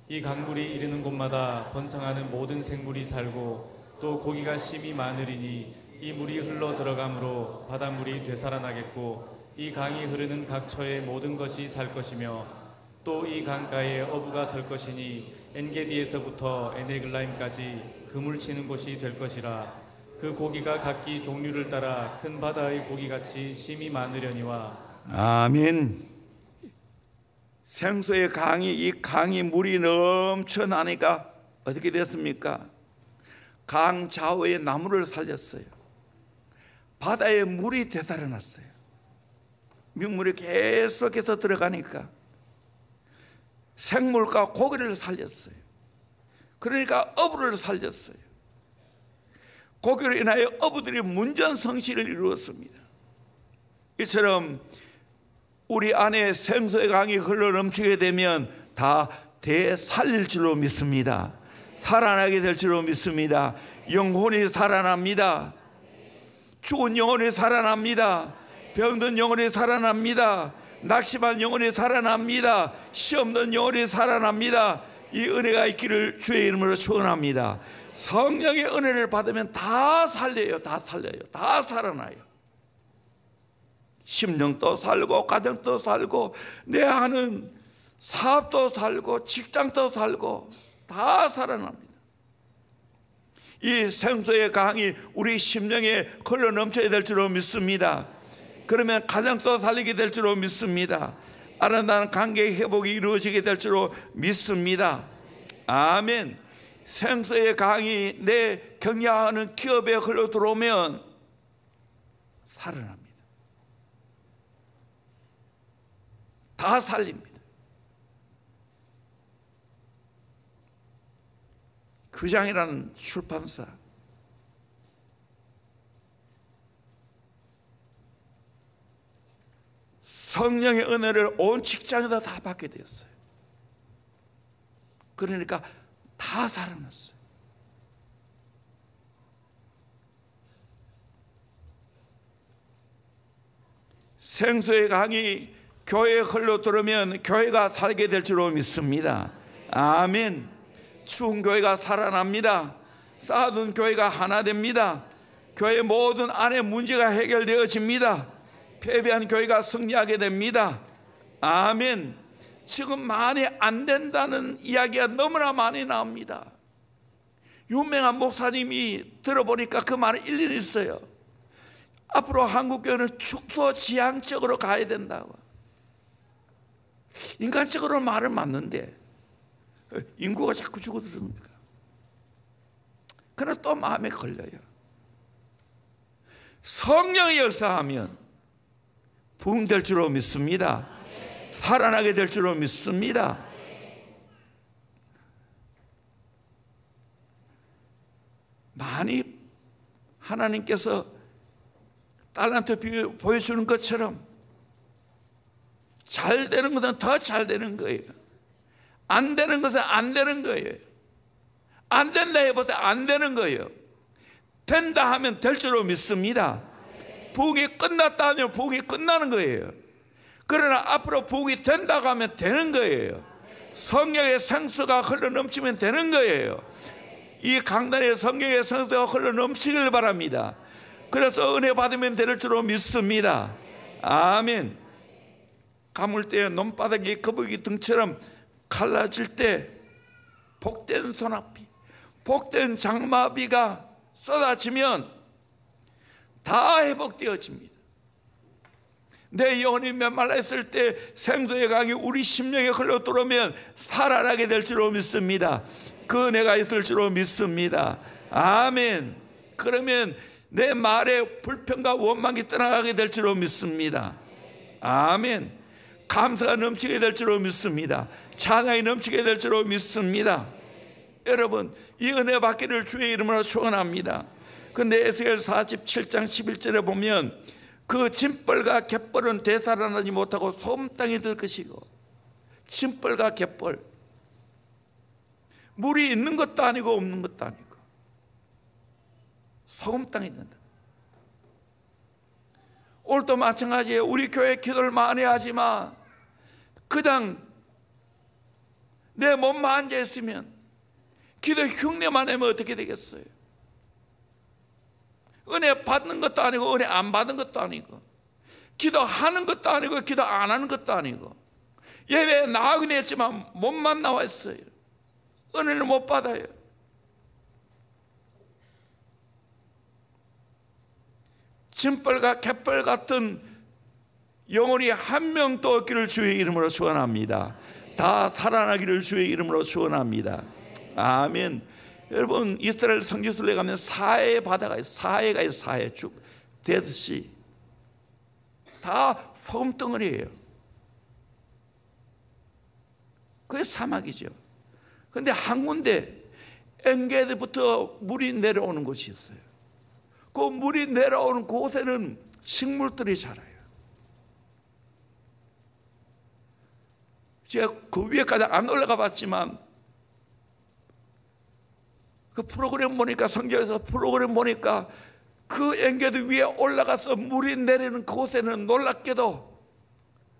이 강물이 이르는 곳마다 번성하는 모든 생물이 살고 또 고기가 심이 많으리니 이 물이 흘러 들어가므로 바닷물이 되살아나겠고 이 강이 흐르는 각 처의 모든 것이 살 것이며 또 이 강가에 어부가 설 것이니 엔게디에서부터 에네글라임까지 그물 치는 곳이 될 것이라. 그 고기가 각기 종류를 따라 큰 바다의 고기같이 심이 많으려니와. 아멘. 생수의 강이, 이 강이 물이 넘쳐나니까 어떻게 됐습니까? 강 좌우에 나무를 살렸어요. 바다에 물이 되살아났어요. 민물이 계속해서 들어가니까 생물과 고기를 살렸어요. 그러니까 어부를 살렸어요. 고기로 인하여 어부들이 문전성시를 이루었습니다. 이처럼 우리 안에 생수의 강이 흘러넘치게 되면 다 되살릴 줄로 믿습니다. 살아나게 될 줄로 믿습니다. 영혼이 살아납니다. 죽은 영혼이 살아납니다. 병든 영혼이 살아납니다. 낙심한 영혼이 살아납니다. 시험든 영혼이 살아납니다. 이 은혜가 있기를 주의 이름으로 축원합니다. 성령의 은혜를 받으면 다 살려요. 다 살려요. 다 살아나요. 심령도 살고 가정도 살고 내 하는 사업도 살고 직장도 살고 다 살아납니다. 이 생수의 강이 우리 심령에 흘러 넘쳐야 될 줄로 믿습니다. 그러면 가정도 살리게 될 줄로 믿습니다. 아름다운 관계의 회복이 이루어지게 될 줄로 믿습니다. 아멘. 생수의 강이 내 경영하는 기업에 흘러 들어오면 살아납니다. 다 살립니다. 규장이라는 출판사, 성령의 은혜를 온 직장에다 다 받게 되었어요. 그러니까 다 살아났어요. 생수의 강이 교회에 흘러들으면 교회가 살게 될 줄로 믿습니다. 아멘. 추운 교회가 살아납니다. 쌓아둔 교회가 하나 됩니다. 교회 모든 안에 문제가 해결되어집니다. 패배한 교회가 승리하게 됩니다. 아멘. 지금 많이 안 된다는 이야기가 너무나 많이 나옵니다. 유명한 목사님이 들어보니까 그 말은 일리는 있어요. 앞으로 한국교회는 축소지향적으로 가야 된다고. 인간적으로 말은 맞는데 인구가 자꾸 죽어들습니까? 그러나 또 마음에 걸려요. 성령이 역사하면 부흥될 줄로 믿습니다. 살아나게 될 줄로 믿습니다. 많이 하나님께서 달란트 보여주는 것처럼 잘 되는 것은 더 잘 되는 거예요. 안 되는 것은 안 되는 거예요. 안 된다 해보세요. 안 되는 거예요. 된다 하면 될 줄로 믿습니다. 부흥이 끝났다 하면 부흥이 끝나는 거예요. 그러나 앞으로 부흥이 된다고 하면 되는 거예요. 성령의 생수가 흘러넘치면 되는 거예요. 이 강단에 성령의 생수가 흘러넘치길 바랍니다. 그래서 은혜 받으면 될 줄로 믿습니다. 아멘. 가물때 논바닥이 거북이 등처럼 갈라질 때 복된 소낙비, 복된 장마비가 쏟아지면 다 회복되어집니다. 내 영혼이 메말라 있을 때 생수의 강이 우리 심령에 흘러 들어오면 살아나게 될 줄로 믿습니다. 그 은혜가 있을 줄로 믿습니다. 아멘. 그러면 내 말에 불평과 원망이 떠나가게 될 줄로 믿습니다. 아멘. 감사가 넘치게 될 줄로 믿습니다. 찬양이 넘치게 될 줄로 믿습니다. 여러분, 이 은혜 받기를 주의 이름으로 축원합니다. 근데 에스겔 47장 11절에 보면 그 짐벌과 갯벌은 되살아나지 못하고 솜땅이 될 것이고, 짐벌과 갯벌, 물이 있는 것도 아니고 없는 것도 아니고 소금땅이 된다. 오늘도 마찬가지예요. 우리 교회 기도를 많이 하지만 그냥 내 몸만 앉아있으면, 기도 흉내만 내면 어떻게 되겠어요? 은혜 받는 것도 아니고 은혜 안 받는 것도 아니고, 기도하는 것도 아니고 기도 안 하는 것도 아니고, 예배에 나가긴 했지만 몸만 나와 있어요. 은혜를 못 받아요. 짐벌과 갯벌 같은 영혼이 한 명도 없기를 주의 이름으로 축원합니다. 다 살아나기를 주의 이름으로 축원합니다. 아멘. 여러분, 이스라엘 성지순례 가면 사해의 바다가 있어요. 사해가 있어요. 사해 쭉 되듯이 다 소금덩어리예요. 그게 사막이죠. 그런데 한 군데 엔게드부터 물이 내려오는 곳이 있어요. 그 물이 내려오는 곳에는 식물들이 자라요. 제가 그 위에까지 안 올라가 봤지만 그 프로그램 보니까, 성경에서 프로그램 보니까 그 엔게드 위에 올라가서 물이 내리는 그곳에는 놀랍게도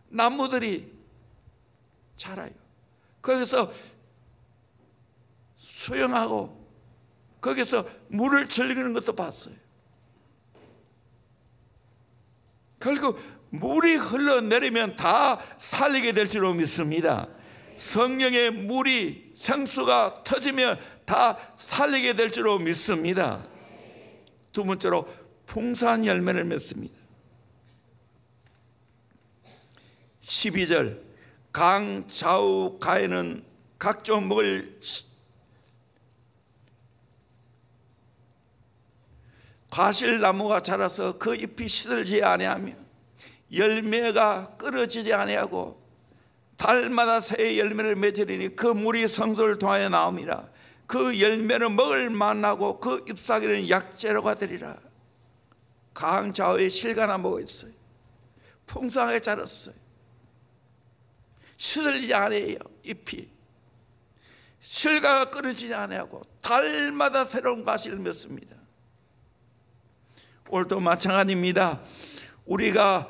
나무들이 자라요. 거기서 수영하고 거기서 물을 즐기는 것도 봤어요. 결국 물이 흘러내리면 다 살리게 될 줄로 믿습니다. 성령의 물이, 생수가 터지면 다 살리게 될 줄로 믿습니다. 두 번째로 풍성한 열매를 맺습니다. 12절, 강 좌우 가에는 각종 먹을 과실나무가 자라서 그 잎이 시들지 아니하며 열매가 끊어지지 아니하고 달마다 새 열매를 맺으리니 그 물이 성도를 통하여 나옵니다. 그 열매는 먹을 만하고 그 잎사귀는 약재료가 되리라. 강 좌우에 실과나무가 있어요. 풍성하게 자랐어요. 시들지 않아요. 잎이 실과가 끊어지지 않아하고 달마다 새로운 과실을 맺습니다. 오늘도 마찬가지입니다. 우리가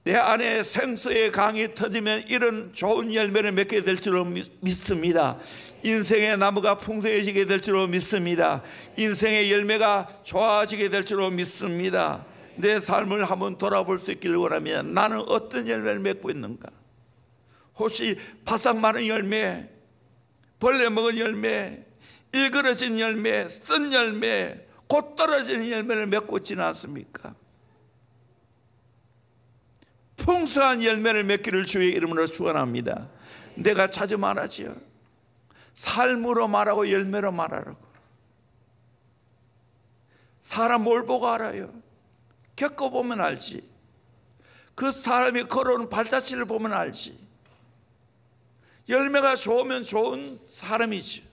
내 안에 생수의 강이 터지면 이런 좋은 열매를 맺게 될 줄로 믿습니다. 인생의 나무가 풍성해지게 될 줄로 믿습니다. 인생의 열매가 좋아지게 될 줄로 믿습니다. 내 삶을 한번 돌아볼 수 있기를 원하면 나는 어떤 열매를 맺고 있는가? 혹시 바싹 마른 열매, 벌레 먹은 열매, 일그러진 열매, 쓴 열매, 곧 떨어지는 열매를 맺고 있지는 않습니까? 풍성한 열매를 맺기를 주의 이름으로 축원합니다. 내가 자주 말하지요. 삶으로 말하고 열매로 말하라고. 사람 뭘 보고 알아요? 겪어보면 알지. 그 사람이 걸어오는 발자취를 보면 알지. 열매가 좋으면 좋은 사람이지.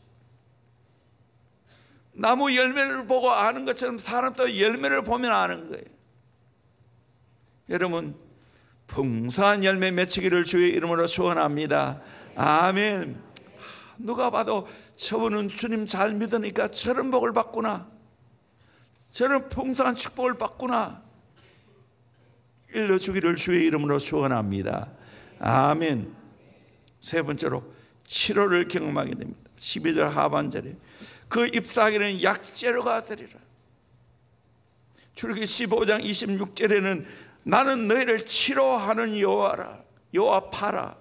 나무 열매를 보고 아는 것처럼 사람도 열매를 보면 아는 거예요. 여러분, 풍성한 열매 맺히기를 주의 이름으로 축원합니다. 아멘. 누가 봐도 저분은 주님 잘 믿으니까 저런 복을 받구나, 저런 풍성한 축복을 받구나 일러주기를 주의 이름으로 축원합니다. 아멘. 세 번째로 치료를 경험하게 됩니다. 12절 하반절에 그 잎사귀는 약재료가 되리라. 출애굽기 15장 26절에는 나는 너희를 치료하는 여호와라, 여호와파라.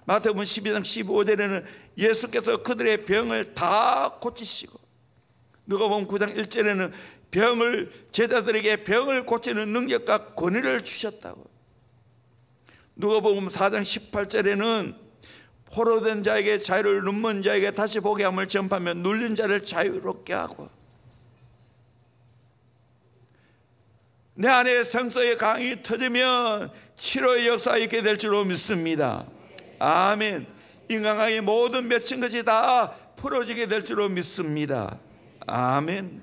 마태복음 12장 15절에는 예수께서 그들의 병을 다 고치시고, 누가복음 9장 1절에는 제자들에게 병을 고치는 능력과 권위를 주셨다고. 누가복음 4장 18절에는 포로된 자에게 자유를, 눈먼 자에게 다시 보게 함을 전파하며 눌린 자를 자유롭게 하고, 내 안에 성소의 강이 터지면 치료의 역사가 있게 될 줄로 믿습니다. 아멘. 인간관계의 모든 맺힌 것이 다 풀어지게 될 줄로 믿습니다. 아멘.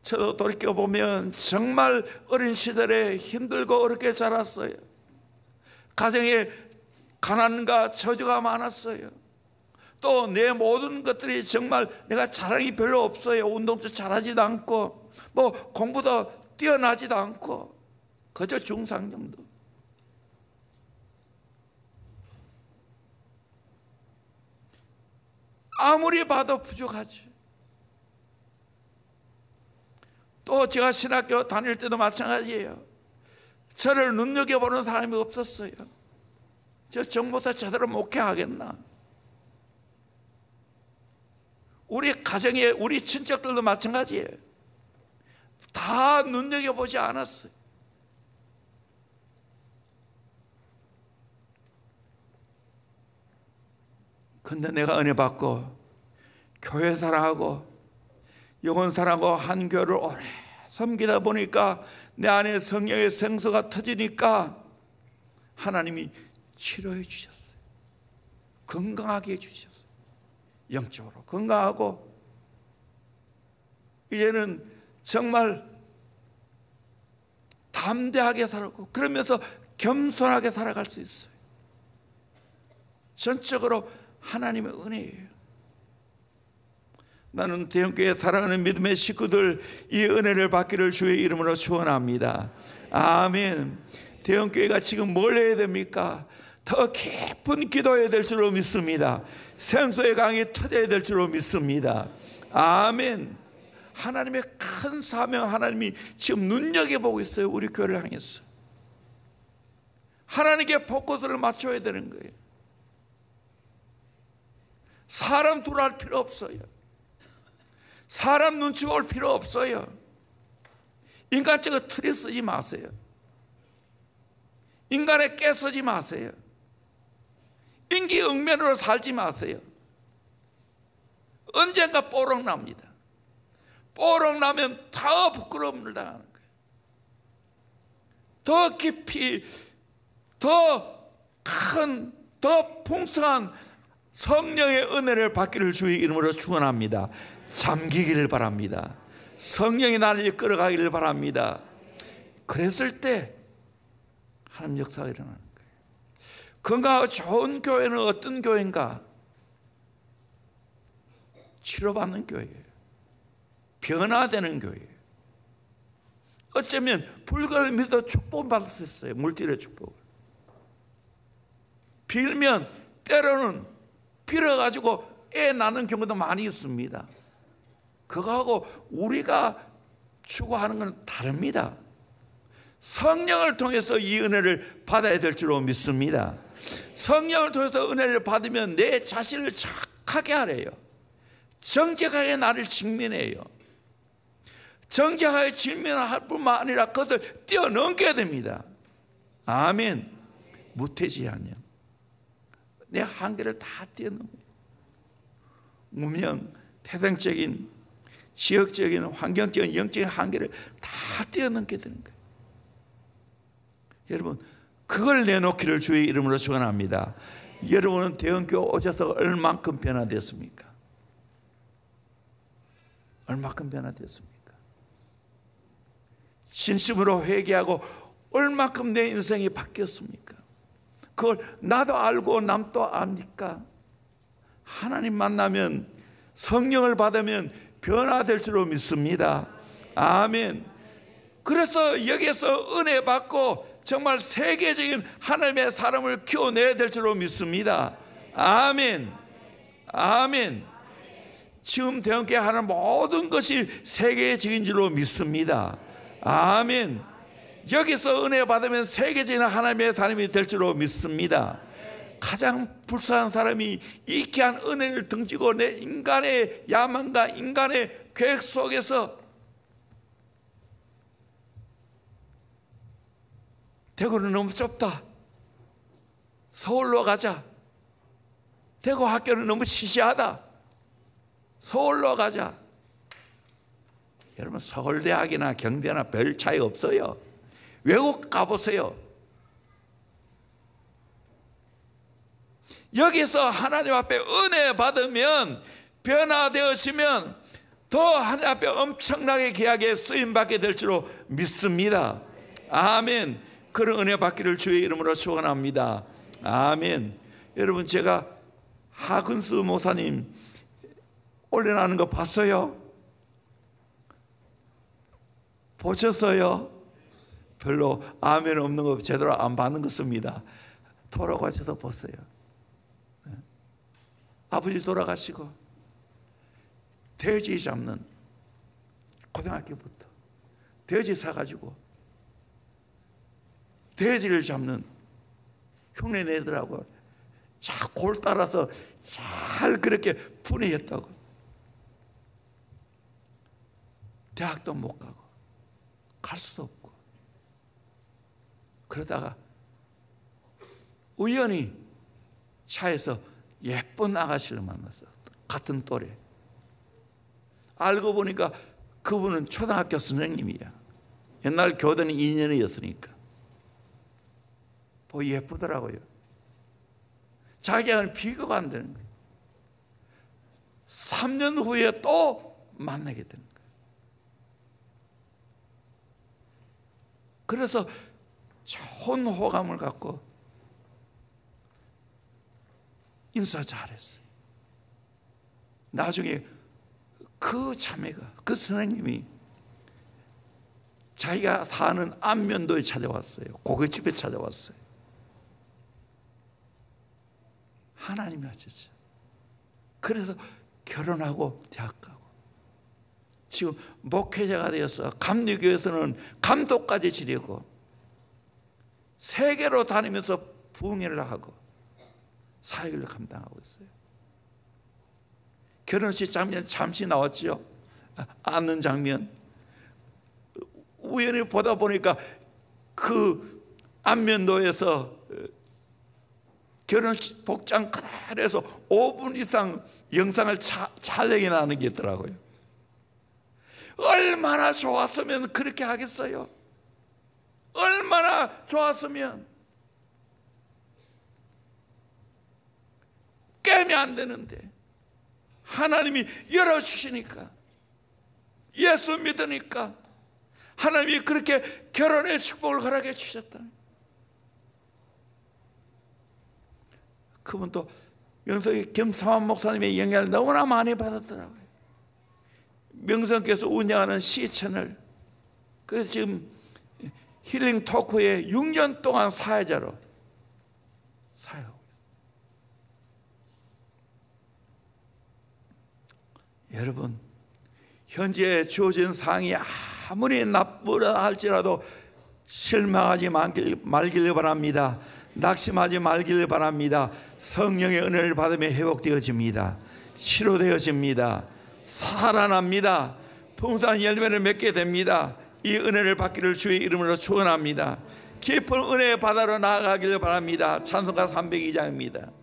저도 돌이켜보면 정말 어린 시절에 힘들고 어렵게 자랐어요. 가정에 가난과 저주가 많았어요. 또 내 모든 것들이 정말 내가 자랑이 별로 없어요. 운동도 잘하지도 않고 뭐 공부도 뛰어나지도 않고 그저 중상 정도. 아무리 봐도 부족하지. 또 제가 신학교 다닐 때도 마찬가지예요. 저를 눈여겨보는 사람이 없었어요. 저 정보다 제대로 목회하겠나. 우리 가정에 우리 친척들도 마찬가지예요. 다 눈여겨보지 않았어요. 근데 내가 은혜 받고 교회 사랑하고 영혼 사랑하고 한 교회를 오래 섬기다 보니까 내 안에 성령의 생수가 터지니까 하나님이 치료해 주셨어요. 건강하게 해 주셨어요. 영적으로 건강하고 이제는 정말 담대하게 살고 그러면서 겸손하게 살아갈 수 있어요. 전적으로 하나님의 은혜예요. 나는 대형교회 사랑하는 믿음의 식구들 이 은혜를 받기를 주의 이름으로 축원합니다. 아멘. 대형교회가 지금 뭘 해야 됩니까? 더 깊은 기도해야 될 줄로 믿습니다. 생수의 강이 터져야 될 줄로 믿습니다. 아멘. 하나님의 큰 사명, 하나님이 지금 눈여겨보고 있어요. 우리 교회를 향해서 하나님께 포커스를 맞춰야 되는 거예요. 사람 둘할 필요 없어요. 사람 눈치 볼 필요 없어요. 인간적인 틀에 쓰지 마세요. 인간에 깨쓰지 마세요. 인기응변으로 살지 마세요. 언젠가 뽀록 납니다. 뽀록 나면 더 부끄러움을 당하는 거예요. 더 깊이, 더 큰, 더 풍성한 성령의 은혜를 받기를 주의 이름으로 축원합니다. 잠기기를 바랍니다. 성령이 나를 이끌어가기를 바랍니다. 그랬을 때 하나님 역사가 일어나는 거예요. 건강하고 좋은 교회는 어떤 교회인가? 치료받는 교회예요. 변화되는 교회예요. 어쩌면 불교를 믿어 축복을 받을 수 있어요. 물질의 축복을. 빌면 때로는 빌어가지고 애 낳는 경우도 많이 있습니다. 그거하고 우리가 추구하는 건 다릅니다. 성령을 통해서 이 은혜를 받아야 될 줄로 믿습니다. 성령을 통해서 은혜를 받으면 내 자신을 착하게 하래요. 정직하게 나를 직면해요. 정직하게 직면할 뿐만 아니라 그것을 뛰어넘게 됩니다. 아멘. 무태지하냐. 내 한계를 다 뛰어넘어요. 무명, 태생적인, 지역적인, 환경적인, 영적인 한계를 다 뛰어넘게 되는 거예요. 여러분, 그걸 내놓기를 주의 이름으로 축원합니다. 여러분은 대형교회 오셔서 얼만큼 변화됐습니까? 얼만큼 변화됐습니까? 진심으로 회개하고 얼만큼 내 인생이 바뀌었습니까? 그걸 나도 알고 남도 아니까 하나님 만나면 성령을 받으면 변화될 줄로 믿습니다. 아멘. 그래서 여기에서 은혜 받고 정말 세계적인 하나님의 사람을 키워내야 될 줄로 믿습니다. 아멘. 아멘. 지금 대형교회 하는 모든 것이 세계적인 줄로 믿습니다. 아멘. 여기서 은혜 받으면 세계적인 하나님의 사람이 될 줄로 믿습니다. 가장 불쌍한 사람이 이 귀한 은혜를 등지고 내 인간의 야망과 인간의 계획 속에서 대구는 너무 좁다. 서울로 가자. 대구 학교는 너무 시시하다. 서울로 가자. 여러분, 서울대학이나 경대나 별 차이 없어요. 외국 가보세요. 여기서 하나님 앞에 은혜 받으면, 변화되어지면 더 하나님 앞에 엄청나게 귀하게 쓰임받게 될 줄로 믿습니다. 아멘. 그런 은혜 받기를 주의 이름으로 축원합니다. 아멘. 여러분, 제가 하근수 목사님 올려놓은 거 봤어요? 보셨어요? 별로 아멘 없는 거 제대로 안 받는 것입니다. 돌아가셔서 보세요. 아버지 돌아가시고 돼지 잡는, 고등학교부터 돼지 사가지고 돼지를 잡는 흉내내더라고. 자, 골 따라서 잘 그렇게 분해했다고. 대학도 못 가고 갈 수도 없고. 그러다가 우연히 차에서 예쁜 아가씨를 만났어. 같은 또래. 알고 보니까 그분은 초등학교 선생님이야. 옛날 교대는 2년이었으니까. 보기 예쁘더라고요. 자기는 비교가 안 되는 거예요. 3년 후에 또 만나게 되는 거예요. 그래서 좋은 호감을 갖고 인사 잘했어요. 나중에 그 자매가, 그 선생님이 자기가 사는 안면도에 찾아왔어요. 고깃집에 찾아왔어요. 하나님이 하셨죠. 그래서 결혼하고 대학 가고 지금 목회자가 되어서 감리교에서는 감독까지 지내고 세계로 다니면서 부흥회를 하고 사역을 감당하고 있어요. 결혼식 장면 잠시 나왔죠. 앉는 장면. 우연히 보다 보니까 그 안면도에서 결혼식 복장 그대로 5분 이상 영상을 촬영해 나는 게 있더라고요. 얼마나 좋았으면 그렇게 하겠어요? 얼마나 좋았으면. 깨면 안 되는데 하나님이 열어주시니까, 예수 믿으니까 하나님이 그렇게 결혼의 축복을 허락해 주셨다. 그분도 명성의 김삼환 목사님의 영향을 너무나 많이 받았더라고요. 명성께서 운영하는 시채널, 그 지금 힐링 토크에 6년 동안 사회자로 사역하고. 여러분, 현재 주어진 상황이 아무리 나쁘다 할지라도 실망하지 말길 바랍니다. 낙심하지 말길 바랍니다. 성령의 은혜를 받으며 회복되어집니다. 치료되어집니다. 살아납니다. 풍성한 열매를 맺게 됩니다. 이 은혜를 받기를 주의 이름으로 축원합니다. 깊은 은혜의 바다로 나아가길 바랍니다. 찬송가 302장입니다.